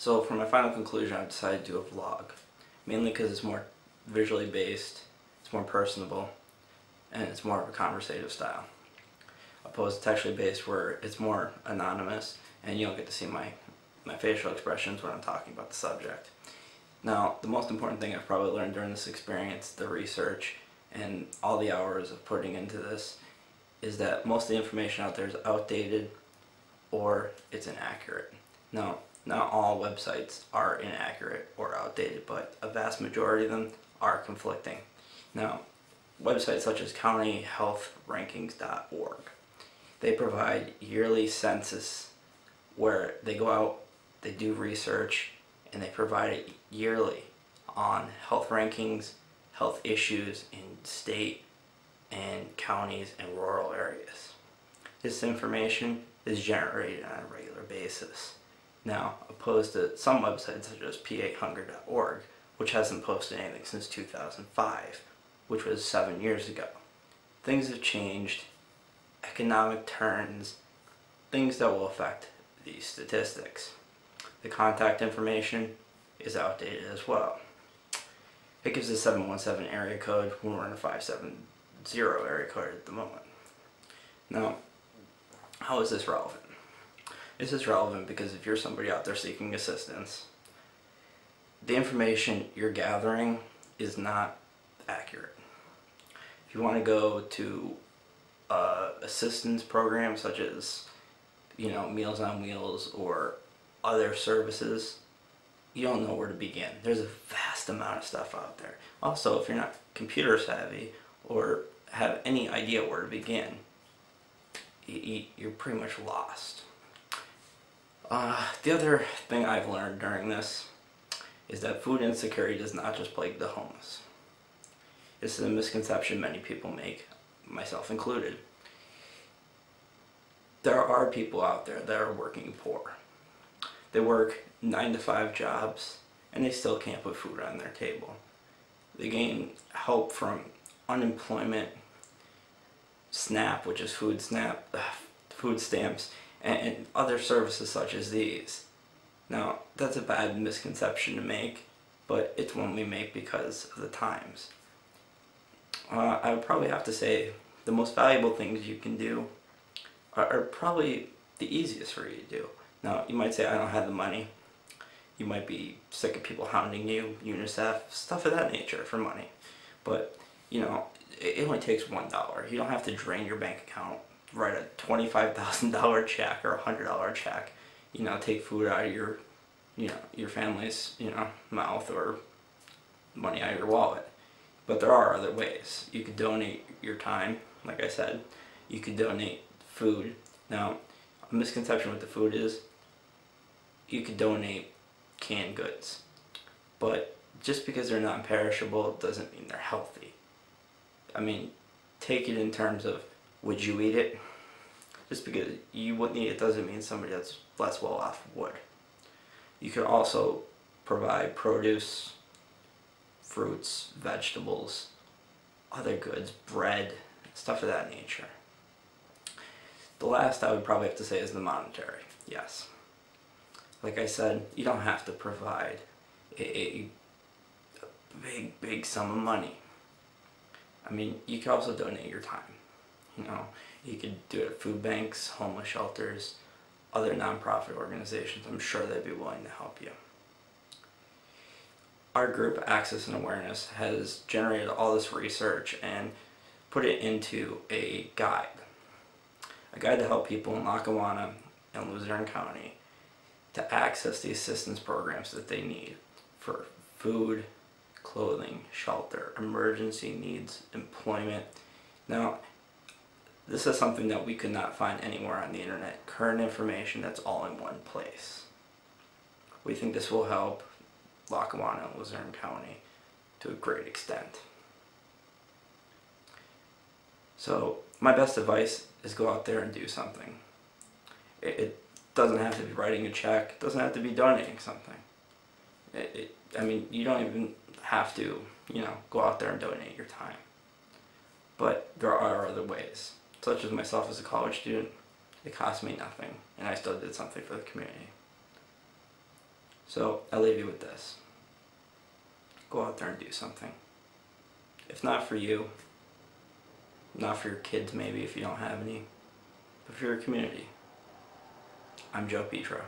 So for my final conclusion, I've decided to do a vlog, mainly because it's more visually based, it's more personable, and it's more of a conversative style, opposed to textually based where it's more anonymous and you don't get to see my facial expressions when I'm talking about the subject. Now, the most important thing I've probably learned during this experience, the research, and all the hours of putting into this, is that most of the information out there is outdated or it's inaccurate. Now, not all websites are inaccurate or outdated, but a vast majority of them are conflicting. Now, websites such as countyhealthrankings.org, they provide yearly census where they go out, they do research, and they provide it yearly on health rankings, health issues in state and counties and rural areas. This information is generated on a regular basis. Now, opposed to some websites such as pa8hunger.org, which hasn't posted anything since 2005, which was 7 years ago. Things have changed, economic trends, things that will affect these statistics. The contact information is outdated as well. It gives a 717 area code when we're in a 570 area code at the moment. Now, how is this relevant? This is relevant because if you're somebody out there seeking assistance, the information you're gathering is not accurate. If you want to go to assistance programs such as, Meals on Wheels or other services, you don't know where to begin. There's a vast amount of stuff out there. Also, if you're not computer savvy or have any idea where to begin, you're pretty much lost. The other thing I've learned during this is that food insecurity does not just plague the homeless. This is a misconception many people make, myself included. There are people out there that are working poor. They work 9-to-5 jobs and they still can't put food on their table. They gain help from unemployment, SNAP, which is food stamps, and other services such as these. Now, that's a bad misconception to make, but it's one we make because of the times. I would probably have to say the most valuable things you can do are probably the easiest for you to do. Now, you might say, I don't have the money. You might be sick of people hounding you, UNICEF, stuff of that nature for money. But, it only takes $1. You don't have to drain your bank account, write a $25,000 check or a $100 check, take food out of your family's, mouth or money out of your wallet. But there are other ways. You could donate your time, like I said. You could donate food. Now, a misconception with the food is you could donate canned goods. But just because they're non-perishable doesn't mean they're healthy. I mean, take it in terms of, would you eat it? Just because you wouldn't eat it doesn't mean somebody that's less well off would. You could also provide produce, fruits, vegetables, other goods, bread, stuff of that nature. The last I would probably have to say is the monetary. Yes. Like I said, you don't have to provide a big sum of money. I mean, you could also donate your time. You could do it at food banks, homeless shelters, other nonprofit organizations. I'm sure they'd be willing to help you. Our group, Access and Awareness, has generated all this research and put it into a guide. A guide to help people in Lackawanna and Luzerne County to access the assistance programs that they need for food, clothing, shelter, emergency needs, employment. Now, this is something that we could not find anywhere on the internet. Current information that's all in one place. We think this will help Lackawanna and Luzerne County to a great extent. So, my best advice is go out there and do something. It doesn't have to be writing a check, it doesn't have to be donating something. I mean, you don't even have to, go out there and donate your time. But there are other ways. Such as myself as a college student, it cost me nothing, and I still did something for the community. So I'll leave you with this. Go out there and do something. If not for you, not for your kids maybe if you don't have any, but for your community. I'm Joe Petro.